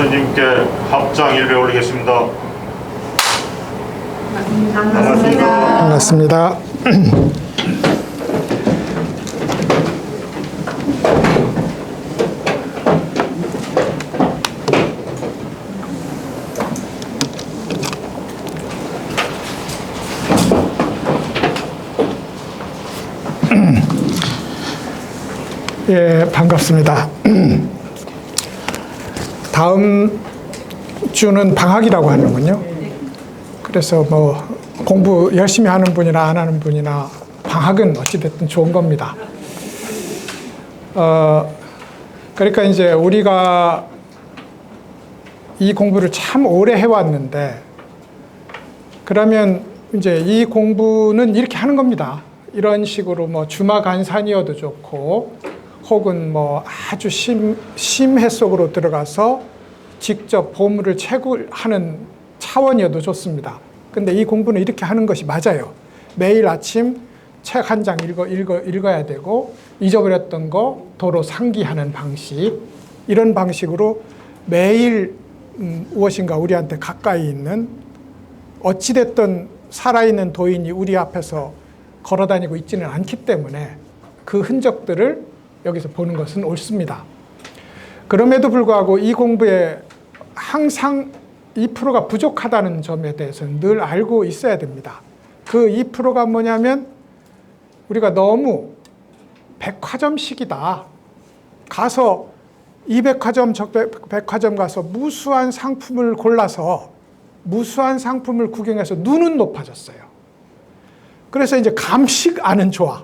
위원님께 합장 1배 올리겠습니다. 반갑습니다. 반갑습니다. 예, 반갑습니다. 다음 주는 방학이라고 하는군요. 그래서 뭐 공부 열심히 하는 분이나 안 하는 분이나 방학은 어찌됐든 좋은 겁니다. 그러니까 이제 우리가 이 공부를 참 오래 해왔는데, 그러면 이제 이 공부는 이렇게 하는 겁니다. 이런 식으로 뭐 주마간산이어도 좋고, 혹은 뭐 아주 심해 속으로 들어가서 직접 보물을 채굴하는 차원이어도 좋습니다. 근데 이 공부는 이렇게 하는 것이 맞아요. 매일 아침 책 한 장 읽어야 되고, 잊어버렸던 거 도로 상기하는 방식, 이런 방식으로 매일 무엇인가 우리한테 가까이 있는, 어찌됐든 살아있는 도인이 우리 앞에서 걸어다니고 있지는 않기 때문에 그 흔적들을 여기서 보는 것은 옳습니다. 그럼에도 불구하고 이 공부에 항상 2%가 부족하다는 점에 대해서는 늘 알고 있어야 됩니다. 그 2%가 뭐냐면, 우리가 너무 백화점식이다. 가서 이 백화점 저 백화점 가서 무수한 상품을 골라서 무수한 상품을 구경해서 눈은 높아졌어요. 그래서 이제 감식 안은 좋아.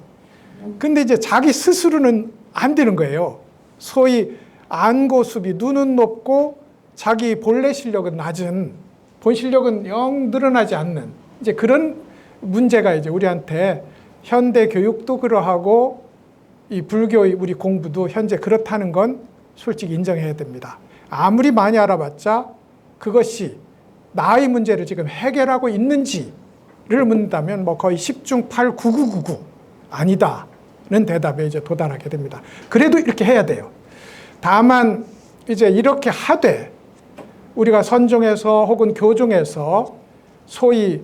근데 이제 자기 스스로는 안 되는 거예요. 소위 안고수비, 눈은 높고 자기 본래 실력은 낮은, 본 실력은 영 늘어나지 않는, 이제 그런 문제가 이제 우리한테, 현대 교육도 그러하고 이 불교의 우리 공부도 현재 그렇다는 건 솔직히 인정해야 됩니다. 아무리 많이 알아봤자 그것이 나의 문제를 지금 해결하고 있는지를 묻는다면 뭐 거의 10중 8, 9999 아니다는 대답에 이제 도달하게 됩니다. 그래도 이렇게 해야 돼요. 다만 이제 이렇게 하되 우리가 선종에서 혹은 교종에서 소위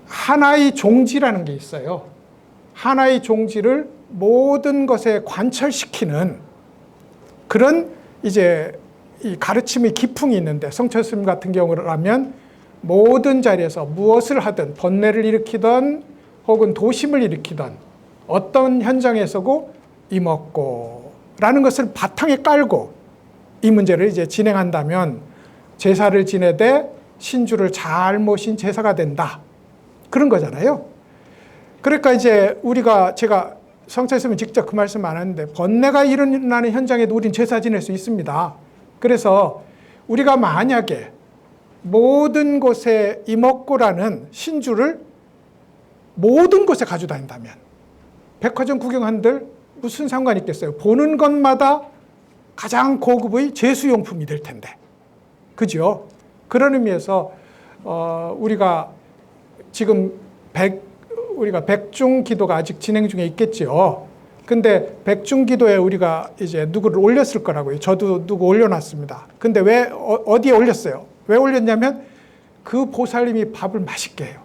하나의 종지라는 게 있어요. 하나의 종지를 모든 것에 관철시키는 그런 이제 이 가르침의 기풍이 있는데, 성철 스님 같은 경우라면 모든 자리에서 무엇을 하든, 번뇌를 일으키든 혹은 도심을 일으키든 어떤 현장에서고 이먹고라는 것을 바탕에 깔고 이 문제를 이제 진행한다면 제사를 지내되 신주를 잘 모신 제사가 된다. 그런 거잖아요. 그러니까 이제 제가 성철 스님은 직접 그 말씀 안 하는데, 번뇌가 일어나는 현장에도 우린 제사 지낼 수 있습니다. 그래서 우리가 만약에 모든 곳에 이먹고라는 신주를 모든 곳에 가지고 다닌다면, 백화점 구경한들 무슨 상관이 있겠어요? 보는 것마다 가장 고급의 제수용품이 될 텐데. 그죠? 그런 의미에서 우리가 지금 우리가 백중기도가 아직 진행 중에 있겠죠. 근데 백중기도에 우리가 이제 누구를 올렸을 거라고요. 저도 누구 올려놨습니다. 근데 왜 어디에 올렸어요? 왜 올렸냐면 그 보살님이 밥을 맛있게 해요.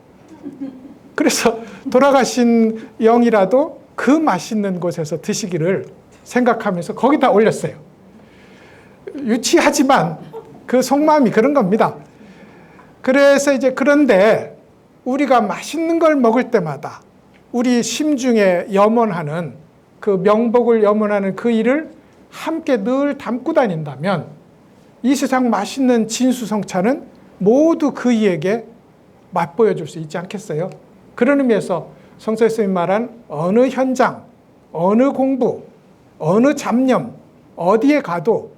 그래서 돌아가신 영이라도 그 맛있는 곳에서 드시기를 생각하면서 거기다 올렸어요. 유치하지만 그 속마음이 그런 겁니다. 그래서 이제 그런데 우리가 맛있는 걸 먹을 때마다 우리 심중에 염원하는 그 명복을 염원하는 그 일을 함께 늘 담고 다닌다면 이 세상 맛있는 진수성찬은 모두 그 이에게 맛보여 줄 수 있지 않겠어요? 그런 의미에서 성철 스님이 말한 어느 현장, 어느 공부, 어느 잡념, 어디에 가도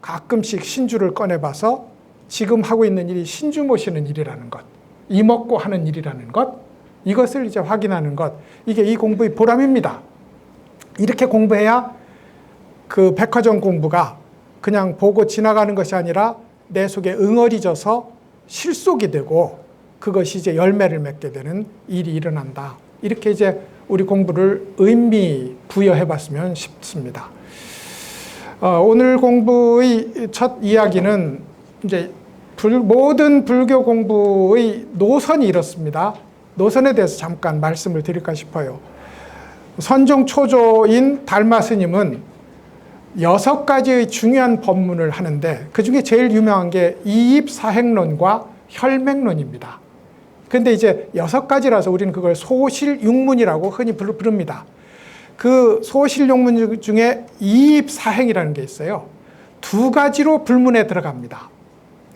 가끔씩 신주를 꺼내봐서 지금 하고 있는 일이 신주 모시는 일이라는 것, 이먹고 하는 일이라는 것, 이것을 이제 확인하는 것, 이게 이 공부의 보람입니다. 이렇게 공부해야 그 백화점 공부가 그냥 보고 지나가는 것이 아니라 내 속에 응어리져서 실속이 되고 그것이 이제 열매를 맺게 되는 일이 일어난다. 이렇게 이제 우리 공부를 의미 부여해 봤으면 싶습니다. 오늘 공부의 첫 이야기는 이제 모든 불교 공부의 노선이 이렇습니다. 노선에 대해서 잠깐 말씀을 드릴까 싶어요. 선종 초조인 달마 스님은 6가지의 중요한 법문을 하는데 그 중에 제일 유명한 게 이입사행론과 혈맹론입니다. 근데 이제 6가지라서 우리는 그걸 소실육문이라고 흔히 부릅니다. 그 소실육문 중에 이입사행이라는 게 있어요. 2가지로 불문에 들어갑니다.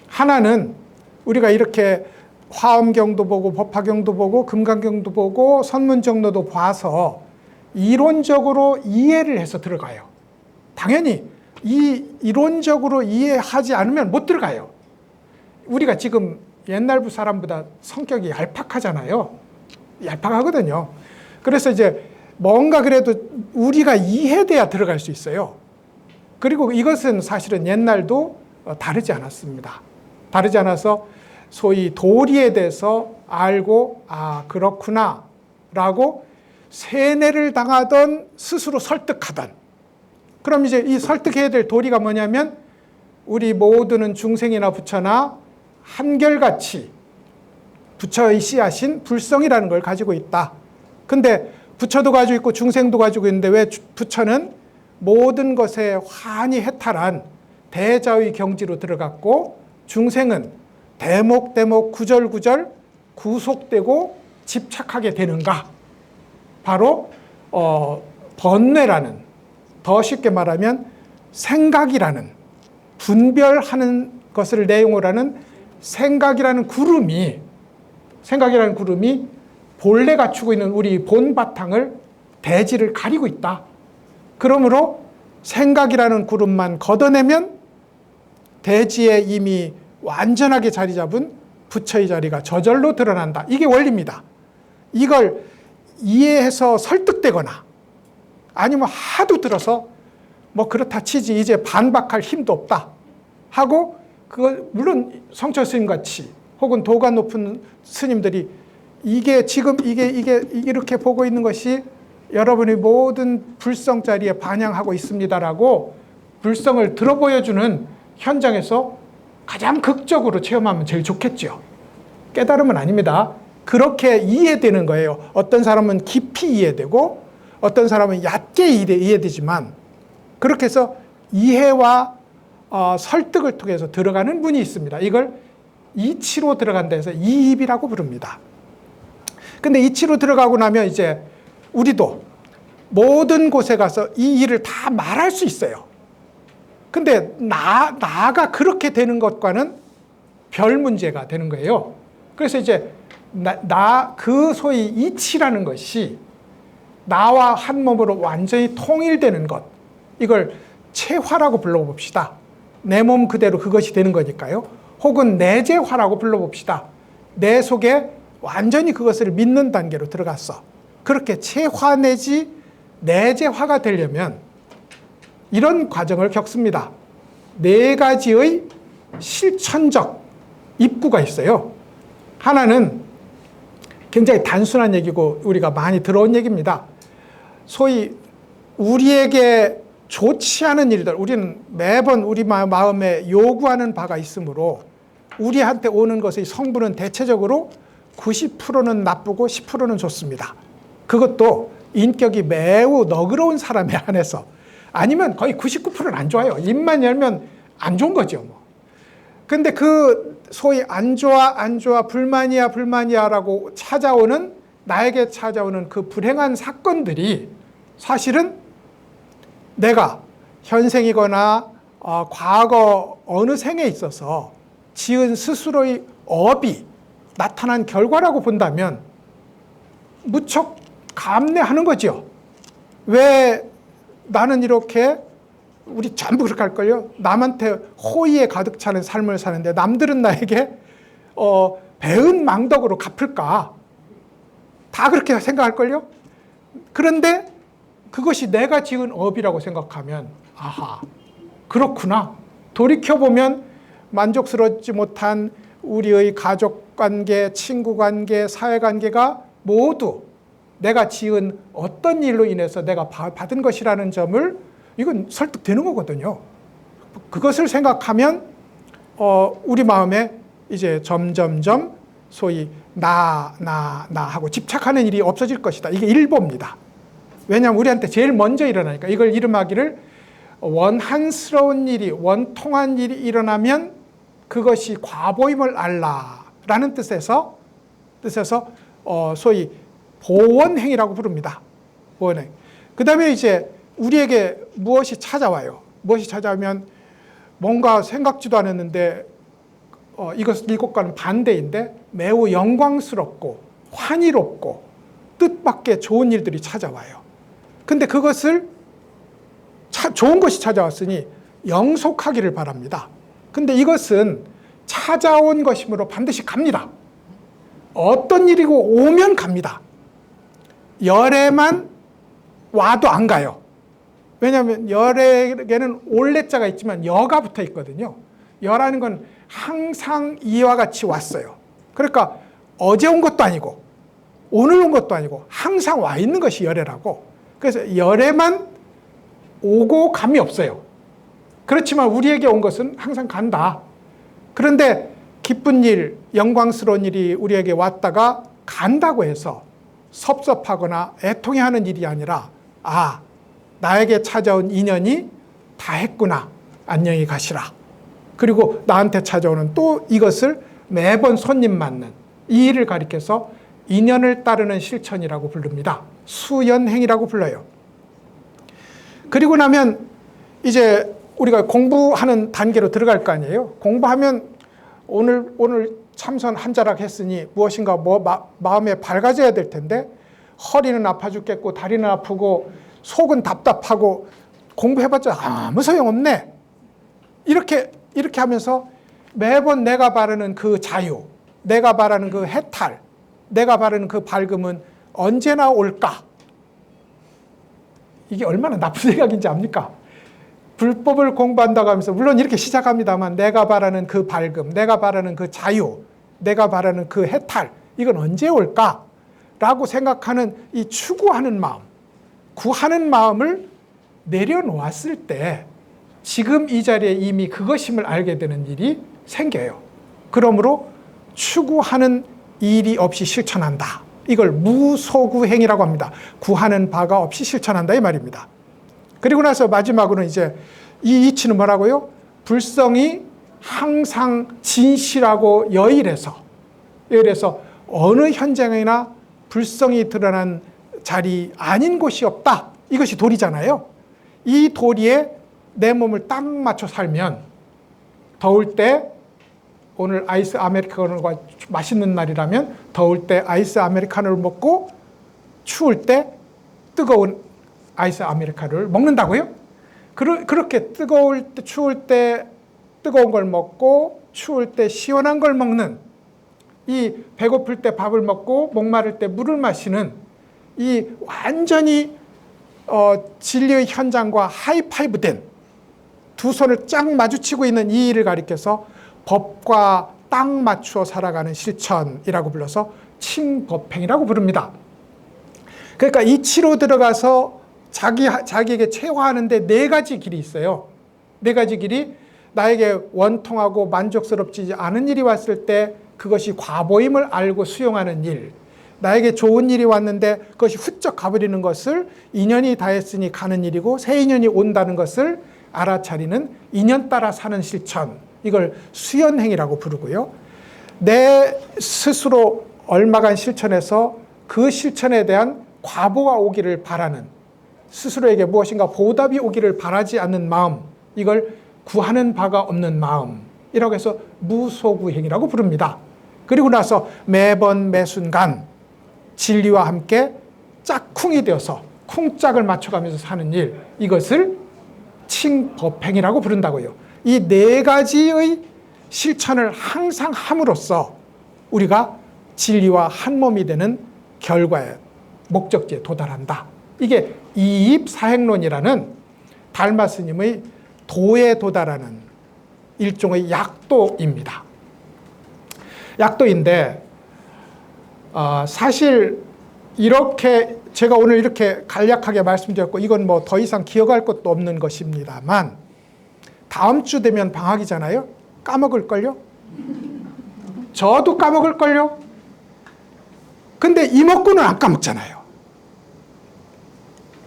하나는 우리가 이렇게 화엄경도 보고 법화경도 보고 금강경도 보고 선문정로도 봐서 이론적으로 이해를 해서 들어가요. 당연히 이 이론적으로 이해하지 않으면 못 들어가요. 우리가 지금 옛날 사람보다 성격이 얄팍하잖아요. 얄팍하거든요. 그래서 이제 뭔가 그래도 우리가 이해돼야 들어갈 수 있어요. 그리고 이것은 사실은 옛날도 다르지 않았습니다. 다르지 않아서 소위 도리에 대해서 알고 아 그렇구나 라고 세뇌를 당하던 스스로 설득하던, 그럼 이제 이 설득해야 될 도리가 뭐냐면 우리 모두는 중생이나 부처나 한결같이 부처의 씨앗인 불성이라는 걸 가지고 있다. 근데 부처도 가지고 있고 중생도 가지고 있는데 왜 부처는 모든 것에 환히 해탈한 대자의 경지로 들어갔고 중생은 대목대목 구절구절 구속되고 집착하게 되는가? 바로 번뇌라는, 더 쉽게 말하면 생각이라는, 분별하는 것을 내용으로 하는 생각이라는 구름이 본래 갖추고 있는 우리 본바탕을 대지를 가리고 있다. 그러므로 생각이라는 구름만 걷어내면 대지에 이미 완전하게 자리 잡은 부처의 자리가 저절로 드러난다. 이게 원리입니다. 이걸 이해해서 설득되거나 아니면 하도 들어서 뭐 그렇다 치지 이제 반박할 힘도 없다 하고, 그걸 물론 성철 스님 같이 혹은 도가 높은 스님들이 이게 지금 이게 이렇게 보고 있는 것이 여러분의 모든 불성 자리에 반영하고 있습니다라고 불성을 들어 보여주는 현장에서 가장 극적으로 체험하면 제일 좋겠죠. 깨달음은 아닙니다. 그렇게 이해되는 거예요. 어떤 사람은 깊이 이해되고 어떤 사람은 얕게 이해되지만 그렇게 해서 이해와 설득을 통해서 들어가는 문이 있습니다. 이걸 이치로 들어간다 해서 이입이라고 부릅니다. 근데 이치로 들어가고 나면 이제 우리도 모든 곳에 가서 이 일을 다 말할 수 있어요. 근데 나가 그렇게 되는 것과는 별 문제가 되는 거예요. 그래서 이제 그 소위 이치라는 것이 나와 한 몸으로 완전히 통일되는 것, 이걸 체화라고 불러봅시다. 내 몸 그대로 그것이 되는 거니까요. 혹은 내재화라고 불러봅시다. 내 속에 완전히 그것을 믿는 단계로 들어갔어. 그렇게 체화 내지 내재화가 되려면 이런 과정을 겪습니다. 4가지의 실천적 입구가 있어요. 하나는 굉장히 단순한 얘기고 우리가 많이 들어온 얘기입니다. 소위 우리에게 좋지 않은 일들, 우리는 매번 우리 마음에 요구하는 바가 있으므로 우리한테 오는 것의 성분은 대체적으로 90%는 나쁘고 10%는 좋습니다. 그것도 인격이 매우 너그러운 사람에 한해서, 아니면 거의 99%는 안 좋아요. 입만 열면 안 좋은 거죠. 근데 그 소위 안 좋아 불만이야라고 나에게 찾아오는 그 불행한 사건들이 사실은 내가 현생이거나 과거 어느 생에 있어서 지은 스스로의 업이 나타난 결과라고 본다면 무척 감내하는 거죠. 왜 나는 이렇게, 우리 전부 그렇게 할걸요. 남한테 호의에 가득 차는 삶을 사는데 남들은 나에게 배은 망덕으로 갚을까? 다 그렇게 생각할걸요. 그런데 그것이 내가 지은 업이라고 생각하면 아하, 그렇구나. 돌이켜보면 만족스럽지 못한 우리의 가족관계, 친구관계, 사회관계가 모두 내가 지은 어떤 일로 인해서 내가 받은 것이라는 점을, 이건 설득되는 거거든요. 그것을 생각하면 우리 마음에 이제 점점점 소위 나 하고 집착하는 일이 없어질 것이다. 이게 일보입니다. 왜냐하면 우리한테 제일 먼저 일어나니까. 이걸 이름하기를 원한스러운 일이, 원통한 일이 일어나면 그것이 과보임을 알라라는 뜻에서 소위 보원행이라고 부릅니다. 보원행. 그 다음에 이제 우리에게 무엇이 찾아와요. 무엇이 찾아오면 뭔가 생각지도 않았는데 이것과는 반대인데 매우 영광스럽고 환희롭고 뜻밖의 좋은 일들이 찾아와요. 근데 그것을 좋은 것이 찾아왔으니 영속하기를 바랍니다. 근데 이것은 찾아온 것이므로 반드시 갑니다. 어떤 일이고 오면 갑니다. 열에만 와도 안 가요. 왜냐하면 열에게는 올레자가 있지만 여가 붙어 있거든요. 여라는 건 항상 이와 같이 왔어요. 그러니까 어제 온 것도 아니고 오늘 온 것도 아니고 항상 와 있는 것이 열애라고. 그래서 열에만 오고 감이 없어요. 그렇지만 우리에게 온 것은 항상 간다. 그런데 기쁜 일, 영광스러운 일이 우리에게 왔다가 간다고 해서 섭섭하거나 애통해하는 일이 아니라 나에게 찾아온 인연이 다 했구나. 안녕히 가시라. 그리고 나한테 찾아오는 또 이것을 매번 손님 맞는 이 일을 가리켜서 인연을 따르는 실천이라고 부릅니다. 수연행이라고 불러요. 그리고 나면 이제 우리가 공부하는 단계로 들어갈 거 아니에요. 공부하면 오늘 참선 한 자락 했으니 무엇인가 마음에 밝아져야 될 텐데 허리는 아파 죽겠고 다리는 아프고 속은 답답하고 공부해봤자 아무 소용없네. 이렇게 하면서 매번 내가 바라는 그 자유, 내가 바라는 그 해탈, 내가 바라는 그 밝음은 언제나 올까? 이게 얼마나 나쁜 생각인지 압니까? 불법을 공부한다고 하면서 물론 이렇게 시작합니다만 내가 바라는 그 밝음, 내가 바라는 그 자유, 내가 바라는 그 해탈, 이건 언제 올까? 라고 생각하는 이 추구하는 마음, 구하는 마음을 내려놓았을 때 지금 이 자리에 이미 그것임을 알게 되는 일이 생겨요. 그러므로 추구하는 일이 없이 실천한다. 이걸 무소구행이라고 합니다. 구하는 바가 없이 실천한다 이 말입니다. 그리고 나서 마지막으로는 이제 이 이치는 뭐라고요? 불성이 항상 진실하고 여일해서 어느 현장이나 불성이 드러난 자리 아닌 곳이 없다. 이것이 도리잖아요. 이 도리에 내 몸을 딱 맞춰 살면 더울 때 오늘 아이스 아메리카노가 맛있는 날이라면 더울 때 아이스 아메리카노를 먹고 추울 때 뜨거운 아이스 아메리카노를 먹는다고요? 그렇게 뜨거울 때 추울 때 뜨거운 걸 먹고 추울 때 시원한 걸 먹는 이 배고플 때 밥을 먹고 목마를 때 물을 마시는 이 완전히 진리의 현장과 하이파이브 된 두 손을 쫙 마주치고 있는 이 일을 가리켜서 법과 딱 맞추어 살아가는 실천이라고 불러서 칭법행이라고 부릅니다. 그러니까 이치로 들어가서 자기에게 체화하는데 네 가지 길이 있어요. 네 가지 길이 나에게 원통하고 만족스럽지 않은 일이 왔을 때 그것이 과보임을 알고 수용하는 일, 나에게 좋은 일이 왔는데 그것이 훌쩍 가버리는 것을 인연이 다했으니 가는 일이고 새 인연이 온다는 것을 알아차리는 인연 따라 사는 실천, 이걸 수연행이라고 부르고요. 내 스스로 얼마간 실천해서 그 실천에 대한 과보가 오기를 바라는, 스스로에게 무엇인가 보답이 오기를 바라지 않는 마음, 이걸 구하는 바가 없는 마음이라고 해서 무소구행이라고 부릅니다. 그리고 나서 매번 매순간 진리와 함께 짝쿵이 되어서 쿵짝을 맞춰가면서 사는 일, 이것을 칭법행이라고 부른다고요. 이 네 가지의 실천을 항상 함으로써 우리가 진리와 한 몸이 되는 결과에, 목적지에 도달한다. 이게 이입사행론이라는 달마 스님의 도에 도달하는 일종의 약도입니다. 약도인데 사실 이렇게 제가 오늘 이렇게 간략하게 말씀드렸고 이건 뭐 더 이상 기억할 것도 없는 것입니다만 다음 주 되면 방학이잖아요. 까먹을걸요? 저도 까먹을걸요? 근데 이목구는 안 까먹잖아요.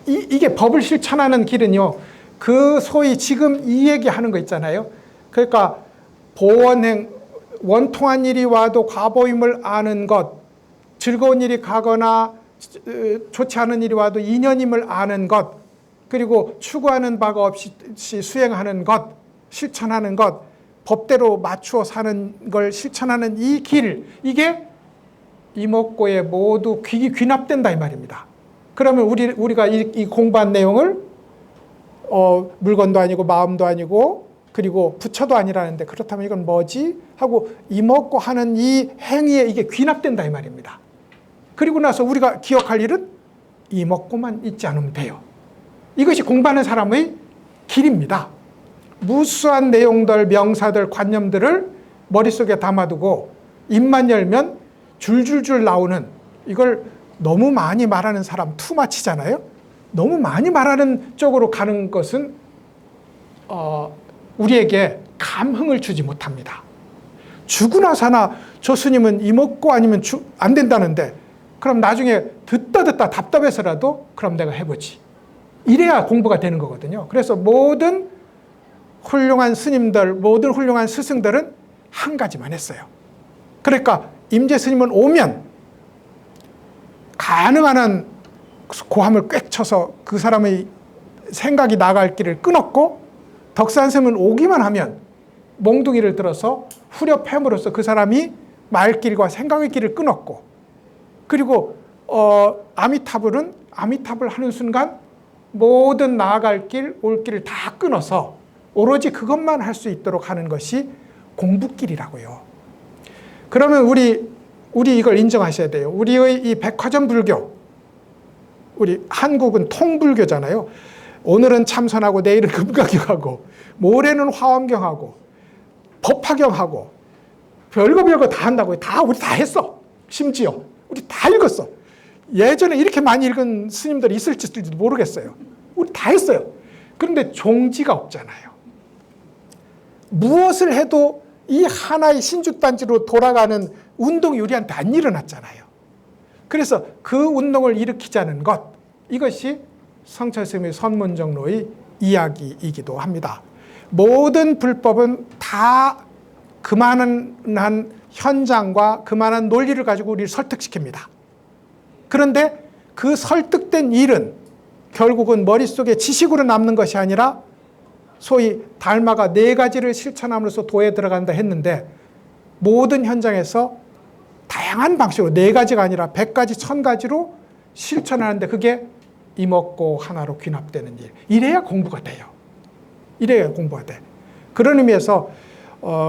이게 법을 실천하는 길은요, 그 소위 지금 이 얘기하는 거 있잖아요. 그러니까 보원행, 원통한 일이 와도 과보임을 아는 것, 즐거운 일이 가거나 좋지 않은 일이 와도 인연임을 아는 것, 그리고 추구하는 바가 없이 수행하는 것, 실천하는 것, 법대로 맞추어 사는 걸 실천하는 이 길, 이게 이목고에 모두 귀납된다 이 말입니다. 그러면 우리가 이 공부한 내용을 물건도 아니고 마음도 아니고 그리고 부처도 아니라는데 그렇다면 이건 뭐지? 하고 이목고 하는 이 행위에 이게 귀납된다 이 말입니다. 그리고 나서 우리가 기억할 일은 이목고만 잊지 않으면 돼요. 이것이 공부하는 사람의 길입니다. 무수한 내용들, 명사들, 관념들을 머릿속에 담아두고 입만 열면 줄줄줄 나오는, 이걸 너무 많이 말하는 사람 투마치잖아요. 너무 많이 말하는 쪽으로 가는 것은 우리에게 감흥을 주지 못합니다. 주고 나서나 저 스님은 이목고 아니면 안 된다는데 그럼 나중에 듣다 답답해서라도 그럼 내가 해보지. 이래야 공부가 되는 거거든요. 그래서 모든 훌륭한 스님들, 모든 훌륭한 스승들은 한 가지만 했어요. 그러니까 임재 스님은 오면 가능한 한 고함을 꽥 쳐서 그 사람의 생각이 나갈 길을 끊었고, 덕산 스님은 오기만 하면 몽둥이를 들어서 후려 팹으로써 그 사람이 말길과 생각의 길을 끊었고, 그리고 아미타불은 아미타불 하는 순간 모든 나아갈 길, 올 길을 다 끊어서 오로지 그것만 할 수 있도록 하는 것이 공부길이라고요. 그러면 우리 이걸 인정하셔야 돼요. 우리의 이 백화점 불교, 우리 한국은 통불교잖아요. 오늘은 참선하고 내일은 금강경하고 모레는 화엄경하고 법화경하고 별거 다 한다고요. 우리 다 했어. 심지어 우리 다 읽었어. 예전에 이렇게 많이 읽은 스님들이 있을지도 모르겠어요. 우리 다 했어요. 그런데 종지가 없잖아요. 무엇을 해도 이 하나의 신주단지로 돌아가는 운동이 우리한테 안 일어났잖아요. 그래서 그 운동을 일으키자는 것, 이것이 성철 스님의 선문정로의 이야기이기도 합니다. 모든 불법은 다 그만한 현장과 그만한 논리를 가지고 우리를 설득시킵니다. 그런데 그 설득된 일은 결국은 머릿속에 지식으로 남는 것이 아니라 소위 달마가 4가지를 실천함으로써 도에 들어간다 했는데, 모든 현장에서 다양한 방식으로 4가지가 아니라 100가지, 1000가지로 실천하는데 그게 이목고 하나로 귀납되는 일. 이래야 공부가 돼요. 이래야 공부가 돼. 그런 의미에서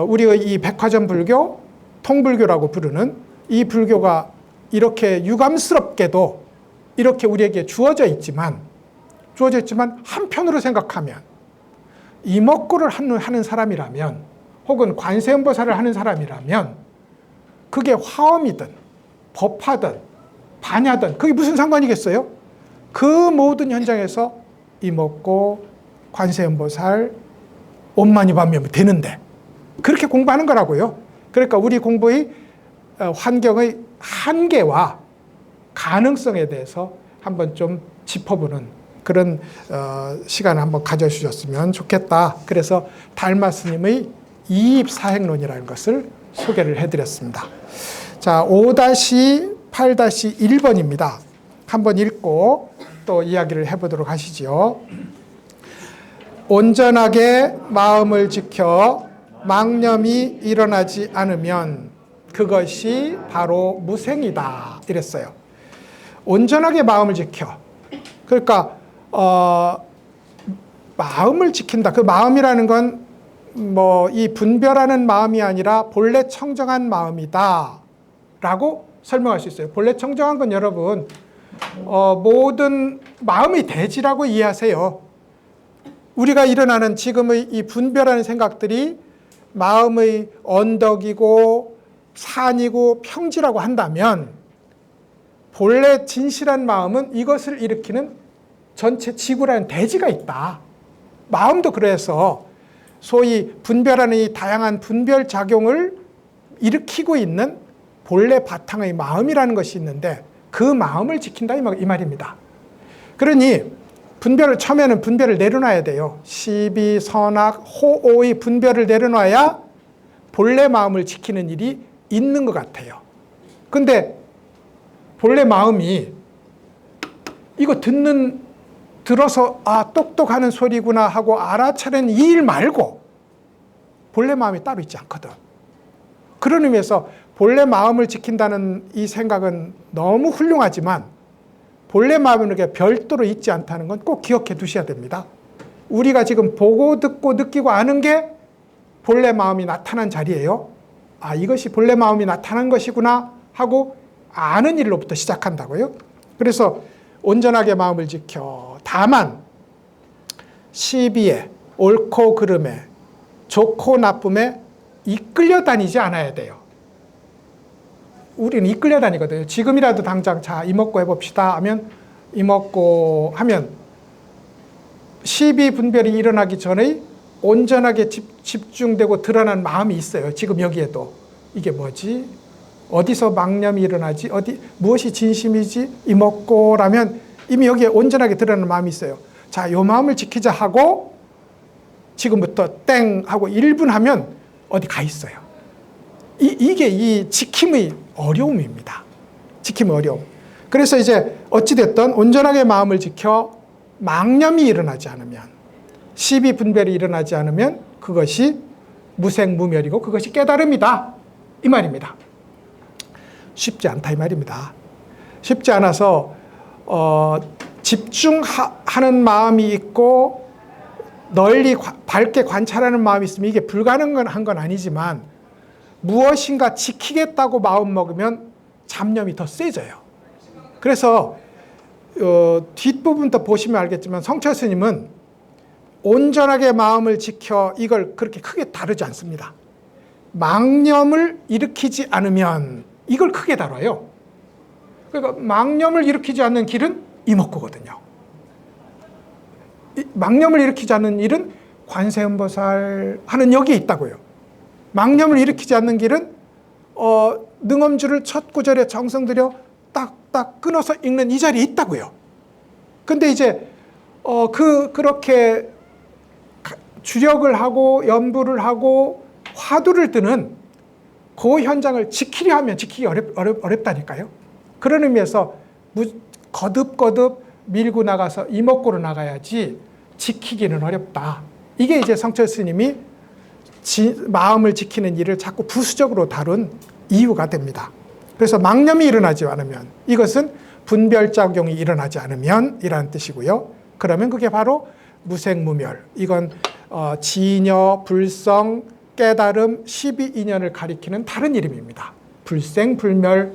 우리의 이 백화점 불교, 통불교라고 부르는 이 불교가 이렇게 유감스럽게도 이렇게 우리에게 주어져 있지만 한편으로 생각하면 이목고를 하는 사람이라면, 혹은 관세음보살을 하는 사람이라면 그게 화엄이든 법화든 반야든 그게 무슨 상관이겠어요? 그 모든 현장에서 이목고, 관세음보살, 옴마니밤이면 되는데 그렇게 공부하는 거라고요. 그러니까 우리 공부의 환경의 한계와 가능성에 대해서 한번 좀 짚어보는 그런 시간을 한번 가져주셨으면 좋겠다. 그래서 달마 스님의 이입사행론이라는 것을 소개를 해드렸습니다. 자, 5-8-1번입니다. 한번 읽고 또 이야기를 해보도록 하시죠. 온전하게 마음을 지켜 망념이 일어나지 않으면 그것이 바로 무생이다. 이랬어요. 온전하게 마음을 지켜. 그러니까 마음을 지킨다. 그 마음이라는 건 뭐 이 분별하는 마음이 아니라 본래 청정한 마음이다 라고 설명할 수 있어요. 본래 청정한 건 여러분 모든 마음의 대지라고 이해하세요. 우리가 일어나는 지금의 이 분별하는 생각들이 마음의 언덕이고 산이고 평지라고 한다면, 본래 진실한 마음은 이것을 일으키는 전체 지구라는 대지가 있다. 마음도 그래서 소위 분별하는 이 다양한 분별 작용을 일으키고 있는 본래 바탕의 마음이라는 것이 있는데 그 마음을 지킨다 이 말입니다. 그러니 분별을 처음에는 분별을 내려놔야 돼요. 시비, 선악, 호오의 분별을 내려놔야 본래 마음을 지키는 일이 있는 것 같아요. 근데 본래 마음이 이거 들어서 똑똑하는 소리구나 하고 알아차리는 이 일 말고 본래 마음이 따로 있지 않거든. 그런 의미에서 본래 마음을 지킨다는 이 생각은 너무 훌륭하지만 본래 마음은 이렇게 별도로 있지 않다는 건 꼭 기억해 두셔야 됩니다. 우리가 지금 보고 듣고 느끼고 아는 게 본래 마음이 나타난 자리예요. 이것이 본래 마음이 나타난 것이구나 하고 아는 일로부터 시작한다고요. 그래서 온전하게 마음을 지켜 다만 시비에 옳고 그름에 좋고 나쁨에 이끌려 다니지 않아야 돼요. 우리는 이끌려 다니거든요. 지금이라도 당장 자 이먹고 해봅시다 하면 이먹고 하면 시비 분별이 일어나기 전에 온전하게 집중되고 드러난 마음이 있어요. 지금 여기에도 이게 뭐지? 어디서 망념이 일어나지? 무엇이 진심이지? 이먹고라면 이미 여기에 온전하게 드러나는 마음이 있어요. 자, 요 마음을 지키자 하고 지금부터 땡 하고 1분 하면 어디 가 있어요. 이게 이 지킴의 어려움입니다. 지킴의 어려움. 그래서 이제 어찌됐든 온전하게 마음을 지켜 망념이 일어나지 않으면, 시비 분별이 일어나지 않으면 그것이 무생무멸이고 그것이 깨달음이다. 이 말입니다. 쉽지 않다 이 말입니다. 쉽지 않아서 집중하는 마음이 있고 널리 밝게 관찰하는 마음이 있으면 이게 불가능한 건 아니지만 무엇인가 지키겠다고 마음먹으면 잡념이 더 세져요. 그래서 뒷부분부터 보시면 알겠지만 성철 스님은 온전하게 마음을 지켜 이걸 그렇게 크게 다루지 않습니다. 망념을 일으키지 않으면 이걸 크게 다뤄요. 그러니까 망념을 일으키지 않는 길은 이목구거든요. 망념을 일으키지 않는 일은 관세음보살 하는 여기에 있다고요. 망념을 일으키지 않는 길은 능엄주를 첫 구절에 정성 들여 딱딱 끊어서 읽는 이 자리에 있다고요. 근데 이제 그렇게 주력을 하고 연부를 하고 화두를 뜨는 그 현장을 지키려 하면 지키기 어렵다니까요. 그런 의미에서 거듭거듭 밀고 나가서 이목구로 나가야지 지키기는 어렵다. 이게 이제 성철 스님이 마음을 지키는 일을 자꾸 부수적으로 다룬 이유가 됩니다. 그래서 망념이 일어나지 않으면, 이것은 분별작용이 일어나지 않으면 이라는 뜻이고요. 그러면 그게 바로 무생무멸, 이건 진여, 불성, 깨달음, 시비인연을 가리키는 다른 이름입니다. 불생, 불멸,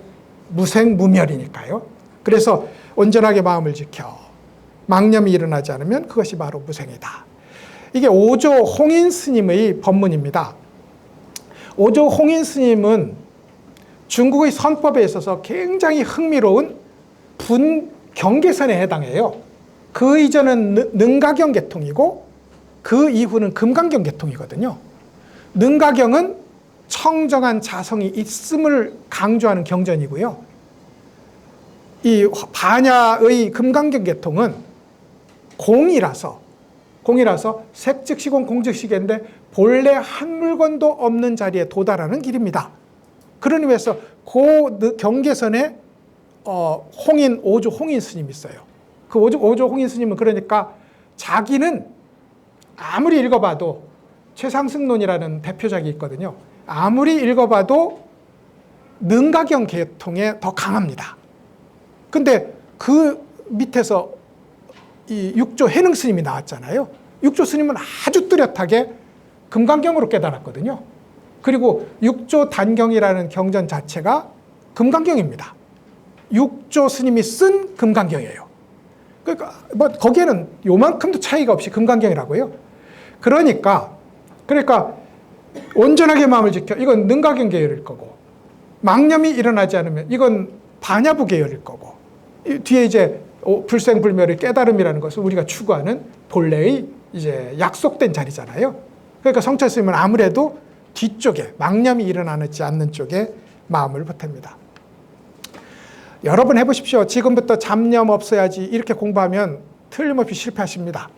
무생무멸이니까요. 그래서 온전하게 마음을 지켜 망념이 일어나지 않으면 그것이 바로 무생이다. 이게 오조 홍인 스님의 법문입니다. 오조 홍인 스님은 중국의 선법에 있어서 굉장히 흥미로운 분경계선에 해당해요. 그 이전은 능가경 계통이고 그 이후는 금강경 계통이거든요. 능가경은 청정한 자성이 있음을 강조하는 경전이고요. 이 반야의 금강경 계통은 공이라서 색즉시공 공즉시계인데 본래 한 물건도 없는 자리에 도달하는 길입니다. 그런 의미에서 그 경계선에 오조 홍인 스님이 있어요. 그 오조 홍인 스님은 그러니까 자기는 아무리 읽어봐도 최상승론이라는 대표작이 있거든요. 아무리 읽어봐도 능가경 계통에 더 강합니다. 근데 그 밑에서 이 육조 해능 스님이 나왔잖아요. 육조 스님은 아주 뚜렷하게 금강경으로 깨달았거든요. 그리고 육조 단경이라는 경전 자체가 금강경입니다. 육조 스님이 쓴 금강경이에요. 그러니까 거기에는 요만큼도 차이가 없이 금강경이라고요. 그러니까 온전하게 마음을 지켜, 이건 능가경 계열일 거고, 망념이 일어나지 않으면 이건 반야부 계열일 거고, 뒤에 이제 불생불멸의 깨달음이라는 것을 우리가 추구하는 본래의 이제 약속된 자리잖아요. 그러니까 성철 스님은 아무래도 뒤쪽에 망념이 일어나지 않는 쪽에 마음을 보탭니다. 여러분 해보십시오. 지금부터 잡념 없어야지 이렇게 공부하면 틀림없이 실패하십니다.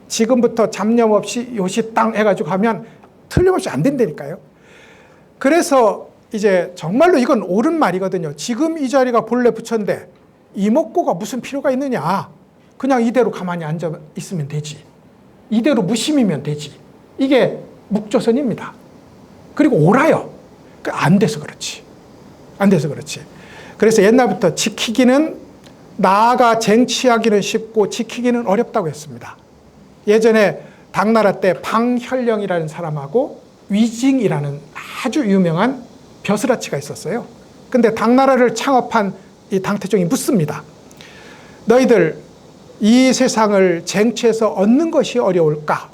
지금부터 잡념 없이 요시 땅 해가지고 하면 틀림없이 안 된다니까요. 그래서 이제 정말로 이건 옳은 말이거든요. 지금 이 자리가 본래 부처인데 이목고가 무슨 필요가 있느냐. 그냥 이대로 가만히 앉아 있으면 되지. 이대로 무심이면 되지. 이게 묵조선입니다. 그리고 옳아요. 안 돼서 그렇지. 안 돼서 그렇지. 그래서 옛날부터 지키기는 나아가 쟁취하기는 쉽고 지키기는 어렵다고 했습니다. 예전에 당나라 때 방현령이라는 사람하고 위징이라는 아주 유명한 벼슬아치가 있었어요. 근데 당나라를 창업한 이 당태종이 묻습니다. 너희들 이 세상을 쟁취해서 얻는 것이 어려울까?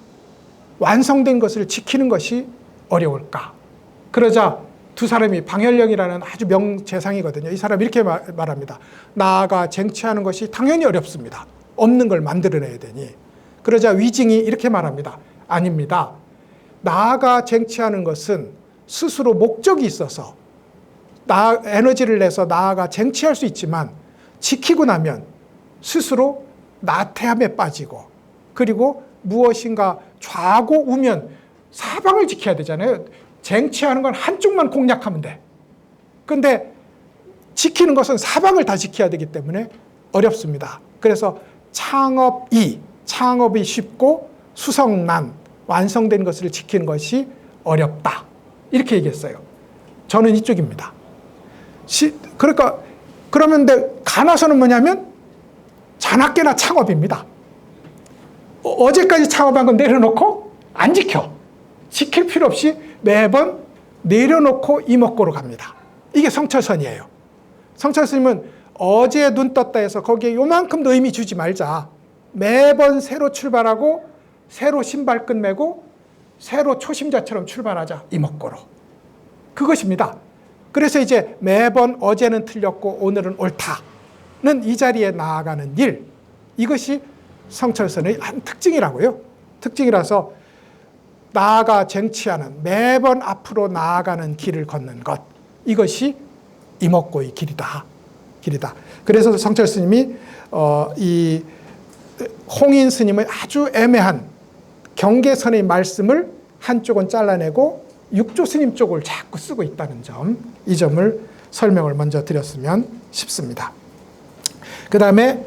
완성된 것을 지키는 것이 어려울까? 그러자 두 사람이 방현령이라는 아주 명재상이거든요. 이 사람이 이렇게 말합니다. 나아가 쟁취하는 것이 당연히 어렵습니다. 없는 걸 만들어내야 되니. 그러자 위징이 이렇게 말합니다. 아닙니다. 나아가 쟁취하는 것은 스스로 목적이 있어서 에너지를 내서 나아가 쟁취할 수 있지만 지키고 나면 스스로 나태함에 빠지고 그리고 무엇인가 좌고 우면 사방을 지켜야 되잖아요. 쟁취하는 건 한쪽만 공략하면 돼. 근데 지키는 것은 사방을 다 지켜야 되기 때문에 어렵습니다. 그래서 창업이 쉽고 수성난, 완성된 것을 지키는 것이 어렵다. 이렇게 얘기했어요. 저는 이쪽입니다. 그러니까 그러면 가나서는 뭐냐면 자나깨나 창업입니다. 어제까지 창업한 건 내려놓고 안 지켜. 지킬 필요 없이 매번 내려놓고 이목고로 갑니다. 이게 성철선이에요. 성철스님은 어제 눈 떴다 해서 거기에 요만큼도 의미 주지 말자. 매번 새로 출발하고 새로 신발끈 매고 새로 초심자처럼 출발하자. 이목고로. 그것입니다. 그래서 이제 매번 어제는 틀렸고 오늘은 옳다는 이 자리에 나아가는 일. 이것이 성철선의 한 특징이라고요. 특징이라서 나아가 쟁취하는 매번 앞으로 나아가는 길을 걷는 것. 이것이 이목고의 길이다. 그래서 성철 스님이 이 홍인 스님의 아주 애매한 경계선의 말씀을 한쪽은 잘라내고 육조 스님 쪽을 자꾸 쓰고 있다는 점, 이 점을 설명을 먼저 드렸으면 싶습니다. 그 다음에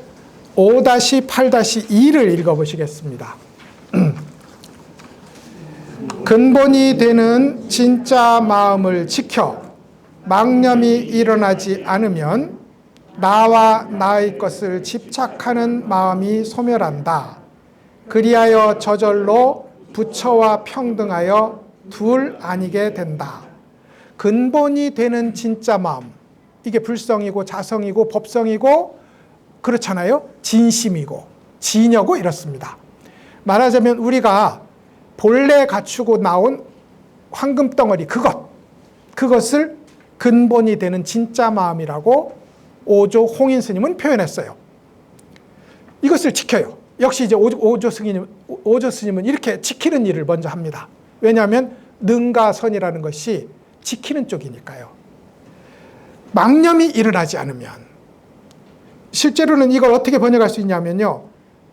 5-8-2를 읽어보시겠습니다. 근본이 되는 진짜 마음을 지켜 망념이 일어나지 않으면 나와 나의 것을 집착하는 마음이 소멸한다. 그리하여 저절로 부처와 평등하여 둘 아니게 된다. 근본이 되는 진짜 마음, 이게 불성이고 자성이고 법성이고 그렇잖아요. 진심이고 진여고 이렇습니다. 말하자면 우리가 본래 갖추고 나온 황금덩어리 그것을 근본이 되는 진짜 마음이라고 오조 홍인 스님은 표현했어요. 이것을 지켜요. 역시 이제 오조 스님은 이렇게 지키는 일을 먼저 합니다. 왜냐하면 능과 선이라는 것이 지키는 쪽이니까요. 망념이 일어나지 않으면, 실제로는 이걸 어떻게 번역할 수 있냐면요.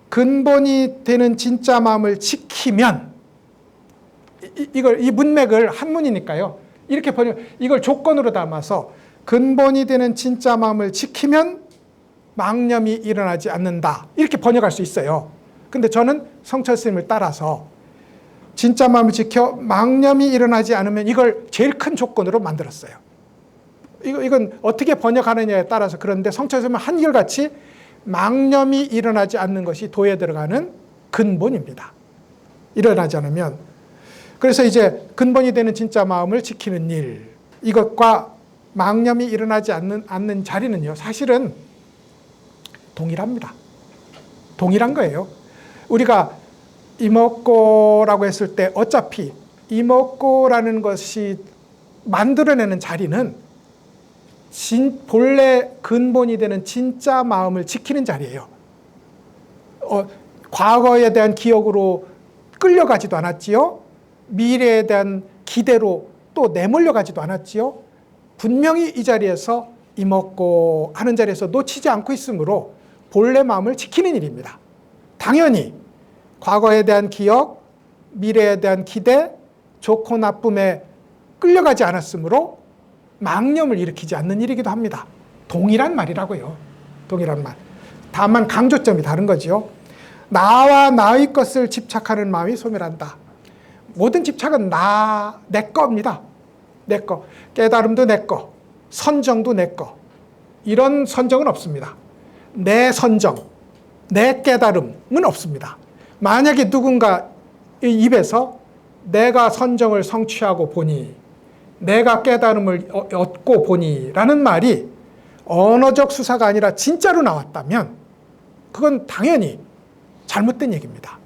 근본이 되는 진짜 마음을 지키면, 이 문맥을 한문이니까요. 이렇게 이걸 조건으로 담아서 근본이 되는 진짜 마음을 지키면 망념이 일어나지 않는다. 이렇게 번역할 수 있어요. 근데 저는 성철 스님을 따라서 진짜 마음을 지켜 망념이 일어나지 않으면 이걸 제일 큰 조건으로 만들었어요. 이건 어떻게 번역하느냐에 따라서 그런데 성철 스님은 한결같이 망념이 일어나지 않는 것이 도에 들어가는 근본입니다. 일어나지 않으면. 그래서 이제 근본이 되는 진짜 마음을 지키는 일, 이것과 망념이 일어나지 않는 자리는요, 사실은 동일합니다. 동일한 거예요. 우리가 이목고라고 했을 때 어차피 이목고라는 것이 만들어내는 자리는 본래 근본이 되는 진짜 마음을 지키는 자리예요. 과거에 대한 기억으로 끌려가지도 않았지요. 미래에 대한 기대로 또 내몰려 가지도 않았지요. 분명히 이 자리에서 이먹고 하는 자리에서 놓치지 않고 있으므로 본래 마음을 지키는 일입니다. 당연히 과거에 대한 기억, 미래에 대한 기대, 좋고 나쁨에 끌려가지 않았으므로 망념을 일으키지 않는 일이기도 합니다. 동일한 말이라고요. 동일한 말. 다만 강조점이 다른 거지요. 나와 나의 것을 집착하는 마음이 소멸한다. 모든 집착은 내 겁니다. 내 거. 깨달음도 내 거. 선정도 내 거. 이런 선정은 없습니다. 내 선정, 내 깨달음은 없습니다. 만약에 누군가 입에서 내가 선정을 성취하고 보니, 내가 깨달음을 얻고 보니 라는 말이 언어적 수사가 아니라 진짜로 나왔다면 그건 당연히 잘못된 얘기입니다.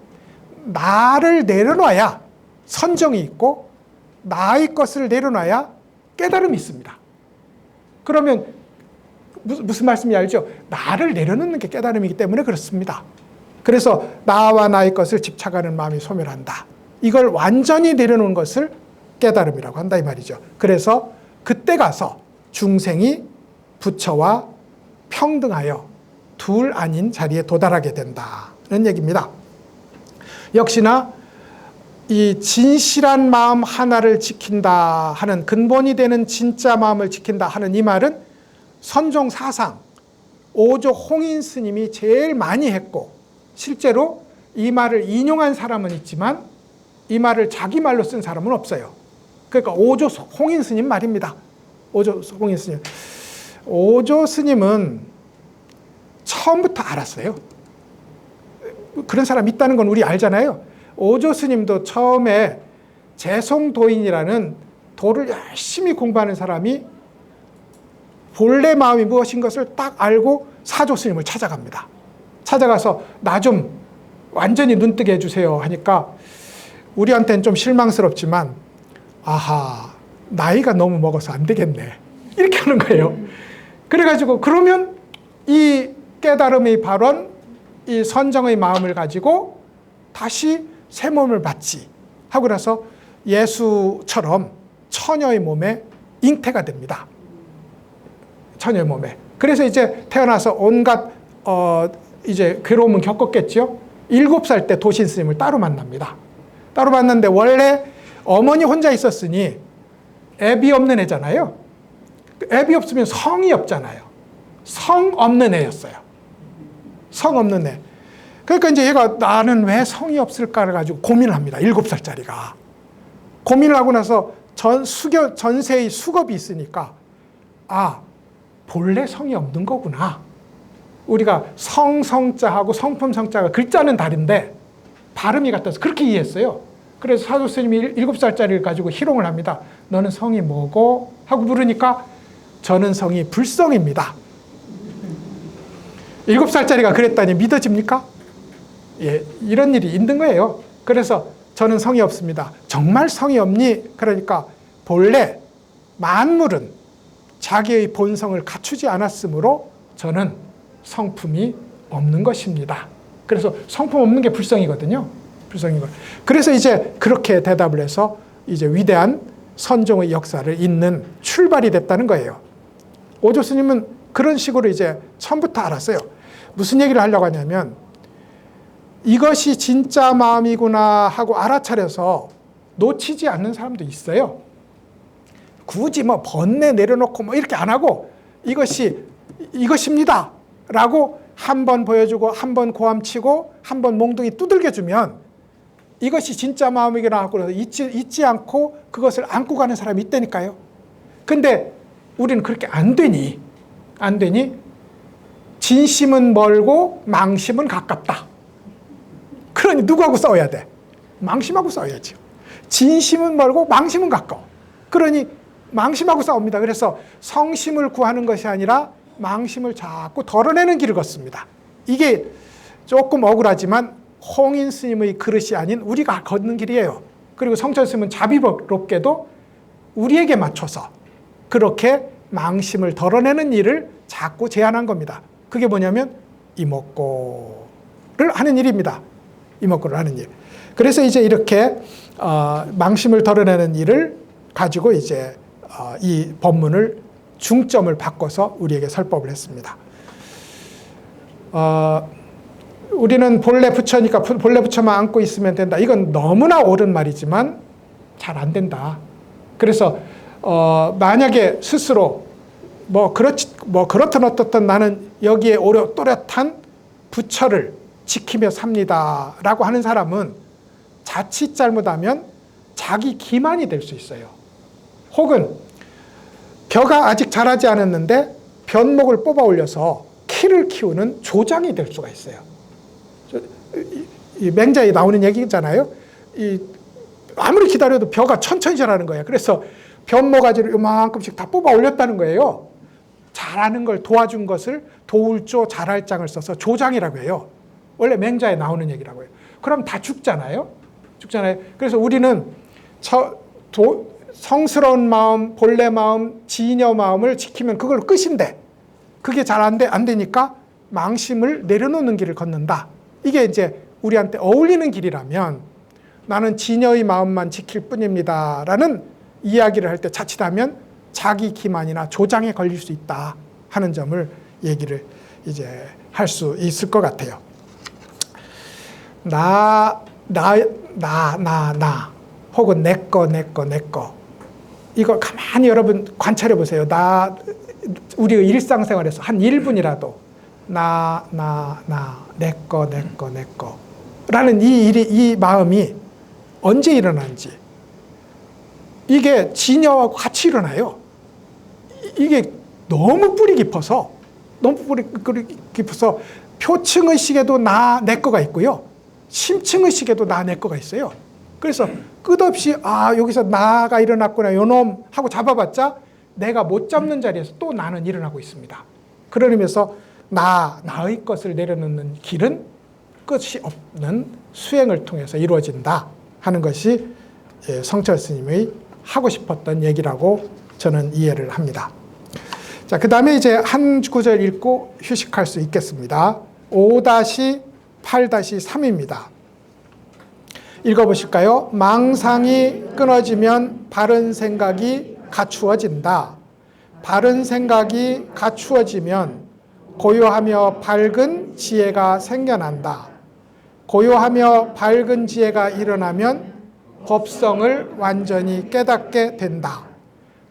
나를 내려놔야 선정이 있고 나의 것을 내려놔야 깨달음이 있습니다. 그러면 무슨 말씀인지 알죠? 나를 내려놓는 게 깨달음이기 때문에 그렇습니다. 그래서 나와 나의 것을 집착하는 마음이 소멸한다. 이걸 완전히 내려놓은 것을 깨달음이라고 한다 이 말이죠. 그래서 그때 가서 중생이 부처와 평등하여 둘 아닌 자리에 도달하게 된다는 얘기입니다. 역시나 이 진실한 마음 하나를 지킨다 하는, 근본이 되는 진짜 마음을 지킨다 하는 이 말은 선종 사상 오조 홍인 스님이 제일 많이 했고, 실제로 이 말을 인용한 사람은 있지만 이 말을 자기 말로 쓴 사람은 없어요. 그러니까 오조 홍인 스님 말입니다. 오조 홍인 스님. 오조 스님은 처음부터 알았어요. 그런 사람 있다는 건 우리 알잖아요. 오조 스님도 처음에 재송도인이라는 도를 열심히 공부하는 사람이 본래 마음이 무엇인 것을 딱 알고 사조 스님을 찾아갑니다. 찾아가서 나 좀 완전히 눈뜨게 해주세요 하니까 우리한테는 좀 실망스럽지만, 아하, 나이가 너무 먹어서 안 되겠네, 이렇게 하는 거예요. 그래가지고 그러면 이 깨달음의 발원, 이 선정의 마음을 가지고 다시 새 몸을 받지 하고 나서 예수처럼 처녀의 몸에 잉태가 됩니다. 처녀의 몸에. 그래서 이제 태어나서 온갖 이제 괴로움은 겪었겠죠. 7살 때 도신 스님을 따로 만납니다. 따로 만났는데 원래 어머니 혼자 있었으니 애비 없는 애잖아요. 애비 없으면 성이 없잖아요. 성 없는 애였어요. 성 없는 애. 그러니까 이제 얘가 나는 왜 성이 없을까를 가지고 고민을 합니다. 7살짜리가. 고민을 하고 나서 전세의 수겁이 있으니까, 아, 본래 성이 없는 거구나. 우리가 성자하고 성품 성자가 글자는 다른데 발음이 같아서 그렇게 이해했어요. 그래서 사조 스님이 7살짜리를 가지고 희롱을 합니다. 너는 성이 뭐고? 하고 물으니까 저는 성이 불성입니다. 7살짜리가 그랬다니 믿어집니까? 예, 이런 일이 있는 거예요. 그래서 저는 성이 없습니다. 정말 성이 없니? 그러니까 본래 만물은 자기의 본성을 갖추지 않았으므로 저는 성품이 없는 것입니다. 그래서 성품 없는 게 불성이거든요. 불성이고. 그래서 이제 그렇게 대답을 해서 이제 위대한 선종의 역사를 잇는 출발이 됐다는 거예요. 오조 스님은 그런 식으로 이제 처음부터 알았어요. 무슨 얘기를 하려고 하냐면, 이것이 진짜 마음이구나 하고 알아차려서 놓치지 않는 사람도 있어요. 굳이 뭐 번뇌 내려놓고 뭐 이렇게 안 하고 이것입니다 라고 한 번 보여주고 한 번 고함치고 한 번 몽둥이 두들겨주면 이것이 진짜 마음이구나 하고 잊지 않고 그것을 안고 가는 사람이 있다니까요. 근데 우리는 그렇게 안 되니 진심은 멀고 망심은 가깝다. 그러니 누구하고 싸워야 돼? 망심하고 싸워야죠. 진심은 멀고 망심은 가까워. 그러니 망심하고 싸웁니다. 그래서 성심을 구하는 것이 아니라 망심을 자꾸 덜어내는 길을 걷습니다. 이게 조금 억울하지만 홍인 스님의 그릇이 아닌 우리가 걷는 길이에요. 그리고 성철 스님은 자비롭게도 우리에게 맞춰서 그렇게 망심을 덜어내는 일을 자꾸 제안한 겁니다. 그게 뭐냐면 이목고를 하는 일입니다. 이목고를 하는 일. 그래서 이제 이렇게 망심을 덜어내는 일을 가지고 이제 이 법문을 중점을 바꿔서 우리에게 설법을 했습니다. 우리는 본래 부처니까 본래 부처만 안고 있으면 된다. 이건 너무나 옳은 말이지만 잘 안 된다. 그래서 만약에 스스로 그렇든 어떻든 나는 여기에 또렷한 부처를 지키며 삽니다라고 하는 사람은 자칫 잘못하면 자기 기만이 될 수 있어요. 혹은 벼가 아직 자라지 않았는데 변목을 뽑아 올려서 키를 키우는 조장이 될 수가 있어요. 이 맹자에 나오는 얘기잖아요. 아무리 기다려도 벼가 천천히 자라는 거예요. 그래서 변모가지를 요만큼씩 다 뽑아 올렸다는 거예요. 자라는 걸 도와준 것을 도울조 자랄장을 써서 조장이라고 해요. 원래 맹자에 나오는 얘기라고 해요. 그럼 다 죽잖아요. 그래서 우리는 성스러운 마음, 본래 마음, 진여 마음을 지키면 그걸 끝인데 그게 잘 안 되니까 망심을 내려놓는 길을 걷는다. 이게 이제 우리한테 어울리는 길이라면 나는 진여의 마음만 지킬 뿐입니다 라는 이야기를 할 때 자칫하면 자기 기만이나 조장에 걸릴 수 있다 하는 점을 얘기를 이제 할 수 있을 것 같아요. 나 혹은 내꺼 이거 가만히 여러분 관찰해 보세요. 우리의 일상생활에서 한 1분이라도 내꺼 라는 이 마음이 언제 일어나는지 이게 진여하고 같이 일어나요. 이게 너무 뿌리 깊어서 표층의식에도 내꺼가 있고요. 심층의식에도 내꺼가 있어요. 그래서 끝없이 여기서 나가 일어났구나 요놈 하고 잡아봤자 내가 못 잡는 자리에서 또 나는 일어나고 있습니다. 그런 의미에서 나의 것을 내려놓는 길은 끝이 없는 수행을 통해서 이루어진다 하는 것이 성철 스님의 하고 싶었던 얘기라고 저는 이해를 합니다. 자, 그 다음에 이제 한 구절 읽고 휴식할 수 있겠습니다. 5-8-3입니다. 읽어보실까요? 망상이 끊어지면 바른 생각이 갖추어진다. 바른 생각이 갖추어지면 고요하며 밝은 지혜가 생겨난다. 고요하며 밝은 지혜가 일어나면 법성을 완전히 깨닫게 된다.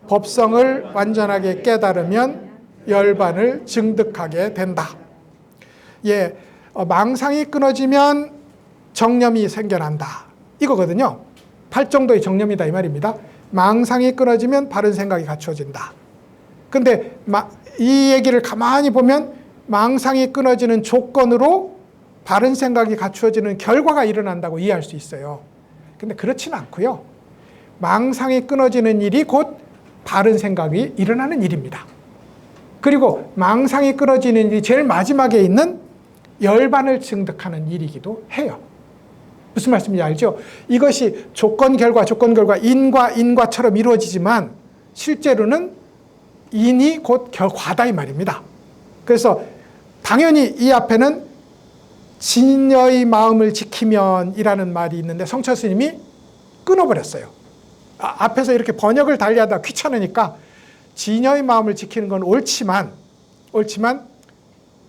법성을 완전하게 깨달으면 열반을 증득하게 된다. 망상이 끊어지면 정념이 생겨난다. 이거거든요. 8정도의 정념이다 이 말입니다. 망상이 끊어지면 바른 생각이 갖추어진다. 근데 이 얘기를 가만히 보면 망상이 끊어지는 조건으로 바른 생각이 갖추어지는 결과가 일어난다고 이해할 수 있어요. 근데 그렇지는 않고요. 망상이 끊어지는 일이 곧 바른 생각이 일어나는 일입니다. 그리고 망상이 끊어지는 일이 제일 마지막에 있는 열반을 증득하는 일이기도 해요. 무슨 말씀인지 알죠? 이것이 조건 결과 인과 인과처럼 이루어지지만 실제로는 인이 곧 과다 이 말입니다. 그래서 당연히 이 앞에는 진여의 마음을 지키면 이라는 말이 있는데 성철 스님이 끊어버렸어요. 앞에서 이렇게 번역을 달리하다 귀찮으니까 진여의 마음을 지키는 건 옳지만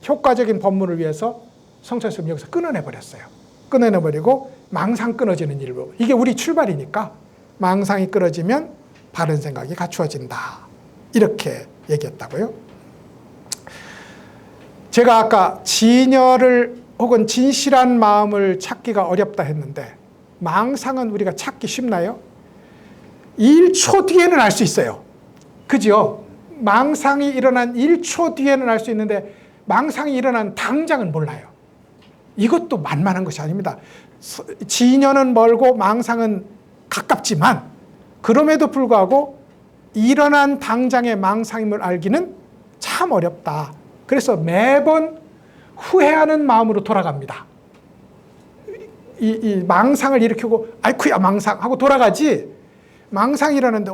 효과적인 법문을 위해서 성철 스님이 여기서 끊어내버렸어요. 끊어내버리고 망상 끊어지는 일로 이게 우리 출발이니까 망상이 끊어지면 바른 생각이 갖추어진다. 이렇게 얘기했다고요. 제가 아까 진여를 혹은 진실한 마음을 찾기가 어렵다 했는데 망상은 우리가 찾기 쉽나요? 1초 뒤에는 알 수 있어요. 그죠? 망상이 일어난 1초 뒤에는 알 수 있는데 망상이 일어난 당장은 몰라요. 이것도 만만한 것이 아닙니다. 진여는 멀고 망상은 가깝지만 그럼에도 불구하고 일어난 당장의 망상임을 알기는 참 어렵다. 그래서 매번 후회하는 마음으로 돌아갑니다. 이 망상을 일으키고 아이쿠야 망상 하고 돌아가지 망상이 일어났는데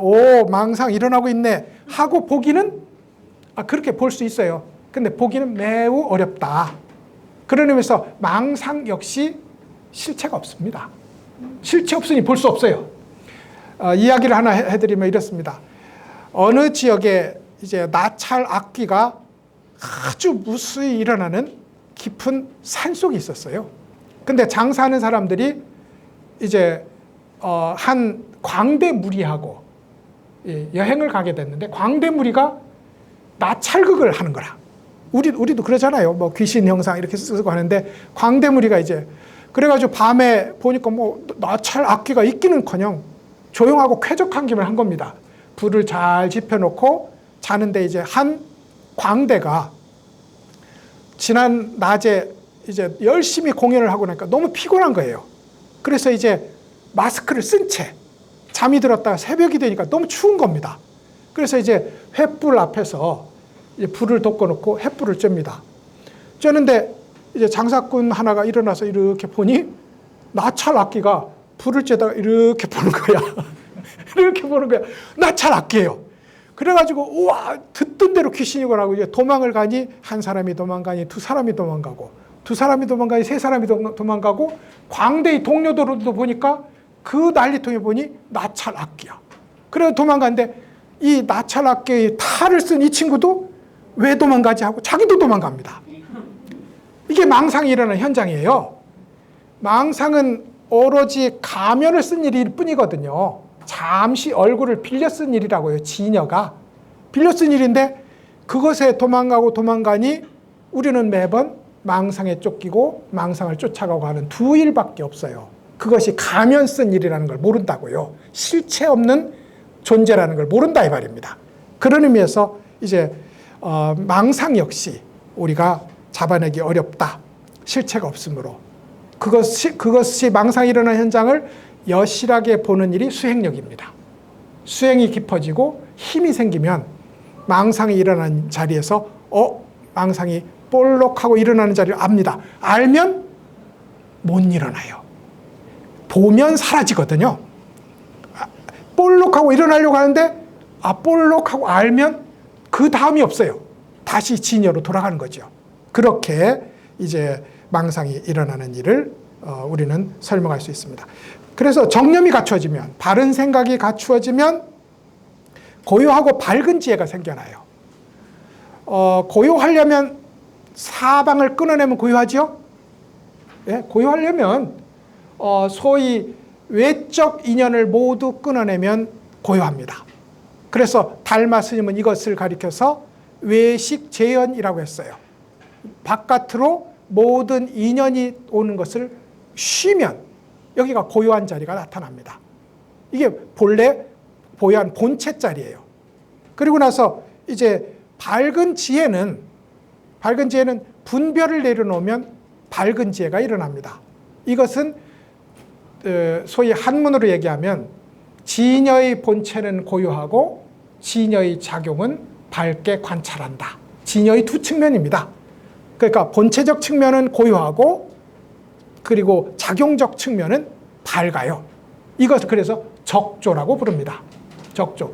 망상 일어나고 있네 하고 보기는 그렇게 볼 수 있어요. 근데 보기는 매우 어렵다. 그런 의미에서 망상 역시 실체가 없습니다. 실체 없으니 볼 수 없어요. 이야기를 하나 해드리면 이렇습니다. 어느 지역에 이제 나찰 악귀가 아주 무수히 일어나는 깊은 산속이 있었어요. 근데 장사하는 사람들이 이제 한 광대무리하고 여행을 가게 됐는데, 광대무리가 나찰극을 하는 거라. 우리도 그러잖아요. 뭐 귀신 형상 이렇게 쓰고 하는데, 광대무리가 이제 그래가지고 밤에 보니까 뭐 나찰 악귀가 있기는커녕 조용하고 쾌적한 기분을 한 겁니다. 불을 잘 지펴놓고 자는데, 이제 한 광대가 지난 낮에 이제 열심히 공연을 하고 나니까 너무 피곤한 거예요. 그래서 이제 마스크를 쓴 채 잠이 들었다가 새벽이 되니까 너무 추운 겁니다. 그래서 이제 횃불 앞에서 이제 불을 덮어놓고 횃불을 쬐입니다. 쬐는데 이제 장사꾼 하나가 일어나서 이렇게 보니 나찰 악귀가 불을 쬐다가 이렇게 보는 거야. 이렇게 보는 거야. 나찰 악귀예요. 그래가지고 우와, 듣던 대로 귀신이구나. 이제 도망을 가니 한 사람이 도망가니 두 사람이 도망가고, 두 사람이 도망가니 세 사람이 도망가고, 광대의 동료들도 보니까 그 난리통에 보니 나찰 악귀야. 그래서 도망갔는데, 이 나찰 악귀의 탈을 쓴 이 친구도 왜 도망가지 하고 자기도 도망갑니다. 이게 망상이 일어나는 현장이에요. 망상은 오로지 가면을 쓴 일일 뿐이거든요. 잠시 얼굴을 빌려 쓴 일이라고요. 지녀가 빌려 쓴 일인데, 그것에 도망가니 우리는 매번 망상에 쫓기고 망상을 쫓아가고 하는 두 일밖에 없어요. 그것이 가면 쓴 일이라는 걸 모른다고요. 실체 없는 존재라는 걸 모른다 이 말입니다. 그런 의미에서 이제 망상 역시 우리가 잡아내기 어렵다. 실체가 없으므로. 그것이 망상이 일어나는 현장을 여실하게 보는 일이 수행력입니다. 수행이 깊어지고 힘이 생기면 망상이 일어나는 자리에서 망상이 볼록하고 일어나는 자리를 압니다. 알면 못 일어나요. 보면 사라지거든요. 볼록하고 일어나려고 하는데 볼록하고 알면 그 다음이 없어요. 다시 진여로 돌아가는 거죠. 그렇게 이제 망상이 일어나는 일을 우리는 설명할 수 있습니다. 그래서 정념이 갖추어지면, 바른 생각이 갖추어지면 고요하고 밝은 지혜가 생겨나요. 고요하려면 사방을 끊어내면 고요하죠? 예, 고요하려면 소위 외적 인연을 모두 끊어내면 고요합니다. 그래서 달마 스님은 이것을 가리켜서 외식 재연이라고 했어요. 바깥으로 모든 인연이 오는 것을 쉬면 여기가 고요한 자리가 나타납니다. 이게 본래 고요한 본체 자리예요. 그리고 나서 이제 밝은 지혜는 분별을 내려놓으면 밝은 지혜가 일어납니다. 이것은 소위 한문으로 얘기하면 진여의 본체는 고요하고 진여의 작용은 밝게 관찰한다. 진여의 두 측면입니다. 그러니까 본체적 측면은 고요하고 그리고 작용적 측면은 밝아요. 이것을 그래서 적조라고 부릅니다. 적조.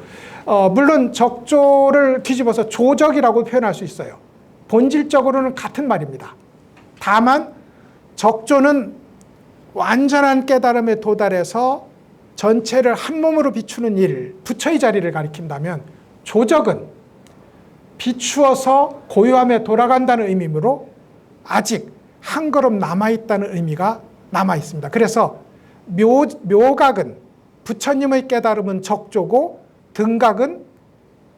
물론 적조를 뒤집어서 조적이라고 표현할 수 있어요. 본질적으로는 같은 말입니다. 다만 적조는 완전한 깨달음에 도달해서 전체를 한 몸으로 비추는 일, 부처의 자리를 가리킨다면, 조적은 비추어서 고요함에 돌아간다는 의미로 아직 한 걸음 남아있다는 의미가 남아있습니다. 그래서 묘각은, 부처님의 깨달음은 적조고, 등각은,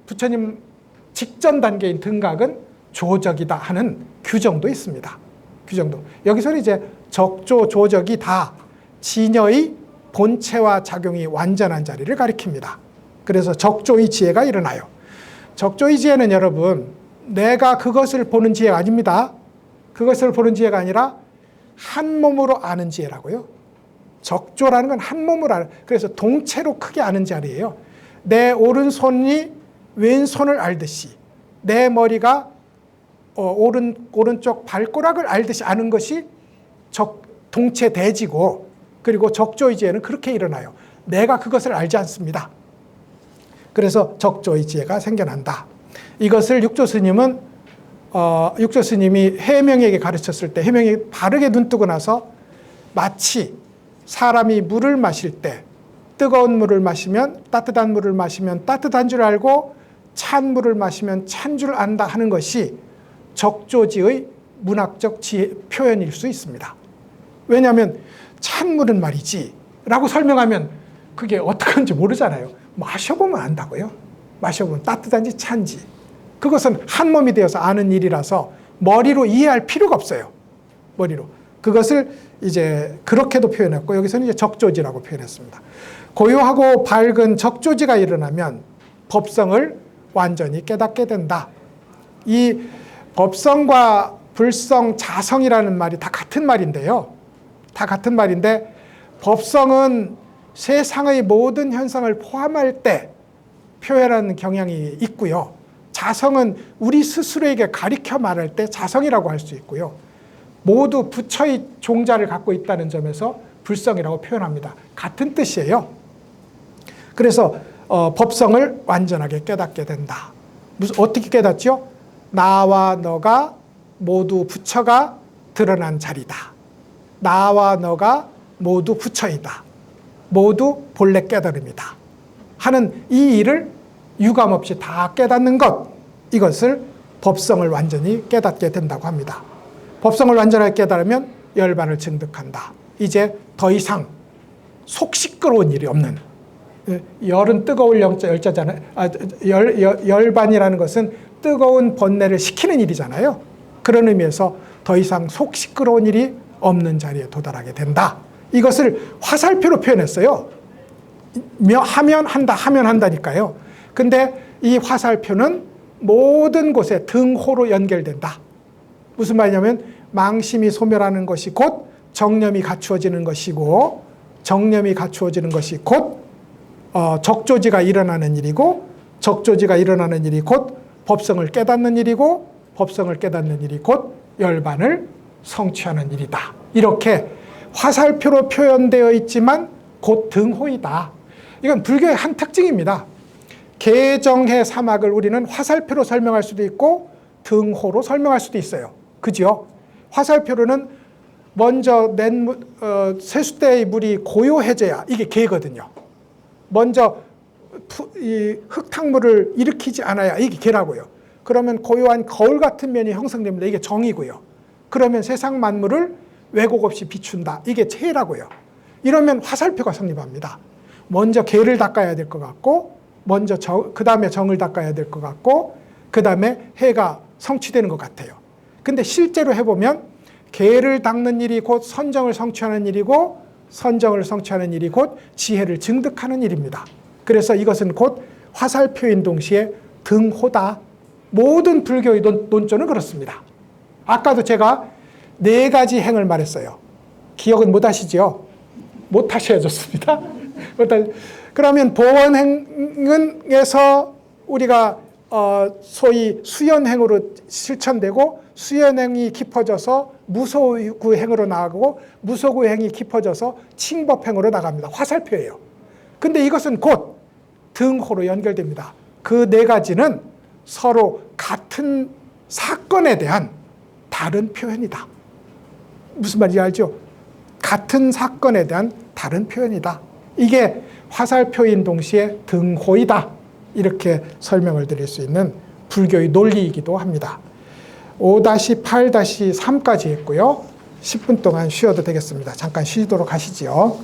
부처님 직전 단계인 등각은 조적이다 하는 규정도 있습니다. 규정도. 여기서는 이제 적조, 조적이 다 진여의 본체와 작용이 완전한 자리를 가리킵니다. 그래서 적조의 지혜가 일어나요. 적조의 지혜는 여러분, 내가 그것을 보는 지혜가 아닙니다. 그것을 보는 지혜가 아니라 한 몸으로 아는 지혜라고요. 적조라는 건 한 몸으로 아는, 그래서 동체로 크게 아는 자리예요. 내 오른손이 왼손을 알듯이, 내 머리가 오른쪽 발가락을 알듯이 아는 것이 동체 대지고, 그리고 적조의 지혜는 그렇게 일어나요. 내가 그것을 알지 않습니다. 그래서 적조의 지혜가 생겨난다. 이것을 육조 스님이 해명에게 가르쳤을 때, 해명이 바르게 눈뜨고 나서 마치 사람이 물을 마실 때 뜨거운 물을 마시면 따뜻한 물을 마시면 따뜻한 줄 알고 찬 물을 마시면 찬 줄 안다 하는 것이 적조지의 문학적 표현일 수 있습니다. 왜냐하면 찬물은 말이지 라고 설명하면 그게 어떡한지 모르잖아요. 마셔보면 안다고요. 마셔보면 따뜻한지 찬지. 그것은 한 몸이 되어서 아는 일이라서 머리로 이해할 필요가 없어요. 머리로. 그것을 이제 그렇게도 표현했고 여기서는 이제 적조지라고 표현했습니다. 고요하고 밝은 적조지가 일어나면 법성을 완전히 깨닫게 된다. 이 법성과 불성, 자성이라는 말이 다 같은 말인데요. 다 같은 말인데 법성은 세상의 모든 현상을 포함할 때 표현하는 경향이 있고요. 자성은 우리 스스로에게 가리켜 말할 때 자성이라고 할 수 있고요. 모두 부처의 종자를 갖고 있다는 점에서 불성이라고 표현합니다. 같은 뜻이에요. 그래서 법성을 완전하게 깨닫게 된다. 어떻게 깨닫죠? 나와 너가 모두 부처가 드러난 자리다. 나와 너가 모두 부처이다. 모두 본래 깨달음이다. 하는 이 일을 유감없이 다 깨닫는 것, 이것을 법성을 완전히 깨닫게 된다고 합니다. 법성을 완전하게 깨달으면 열반을 증득한다. 이제 더 이상 속 시끄러운 일이 없는, 열은 뜨거울 열자잖아요. 열반이라는 것은 뜨거운 번뇌를 식히는 일이잖아요. 그런 의미에서 더 이상 속 시끄러운 일이 없는 자리에 도달하게 된다. 이것을 화살표로 표현했어요. 하면 한다, 하면 한다니까요. 근데 이 화살표는 모든 곳에 등호로 연결된다. 무슨 말이냐면 망심이 소멸하는 것이 곧 정념이 갖추어지는 것이고, 정념이 갖추어지는 것이 곧 적조지가 일어나는 일이고, 적조지가 일어나는 일이 곧 법성을 깨닫는 일이고, 법성을 깨닫는 일이 곧 열반을 성취하는 일이다. 이렇게 화살표로 표현되어 있지만 곧 등호이다. 이건 불교의 한 특징입니다. 개정해 사막을 우리는 화살표로 설명할 수도 있고 등호로 설명할 수도 있어요. 그죠? 화살표로는 먼저 낸 세숫대의 물이 고요해져야 이게 개거든요. 먼저 이 흙탕물을 일으키지 않아야 이게 개라고요. 그러면 고요한 거울 같은 면이 형성됩니다. 이게 정이고요. 그러면 세상 만물을 왜곡 없이 비춘다. 이게 체라고요. 이러면 화살표가 성립합니다. 먼저 개를 닦아야 될 것 같고, 먼저 그 다음에 정을 닦아야 될 것 같고, 그 다음에 해가 성취되는 것 같아요. 근데 실제로 해보면 개를 닦는 일이 곧 선정을 성취하는 일이고, 선정을 성취하는 일이 곧 지혜를 증득하는 일입니다. 그래서 이것은 곧 화살표인 동시에 등호다. 모든 불교의 논조는 그렇습니다. 아까도 제가 4가지 행을 말했어요. 기억은 못 하시죠? 못 하셔야 좋습니다. 그러면 보원행에서 우리가 소위 수연행으로 실천되고, 수연행이 깊어져서 무소구행으로 나가고, 무소구행이 깊어져서 칭법행으로 나갑니다. 화살표예요. 근데 이것은 곧 등호로 연결됩니다. 그 4가지는 서로 같은 사건에 대한 다른 표현이다. 무슨 말인지 알죠? 같은 사건에 대한 다른 표현이다. 이게 화살표인 동시에 등호이다. 이렇게 설명을 드릴 수 있는 불교의 논리이기도 합니다. 5-8-3까지 했고요. 10분 동안 쉬어도 되겠습니다. 잠깐 쉬도록 하시지요.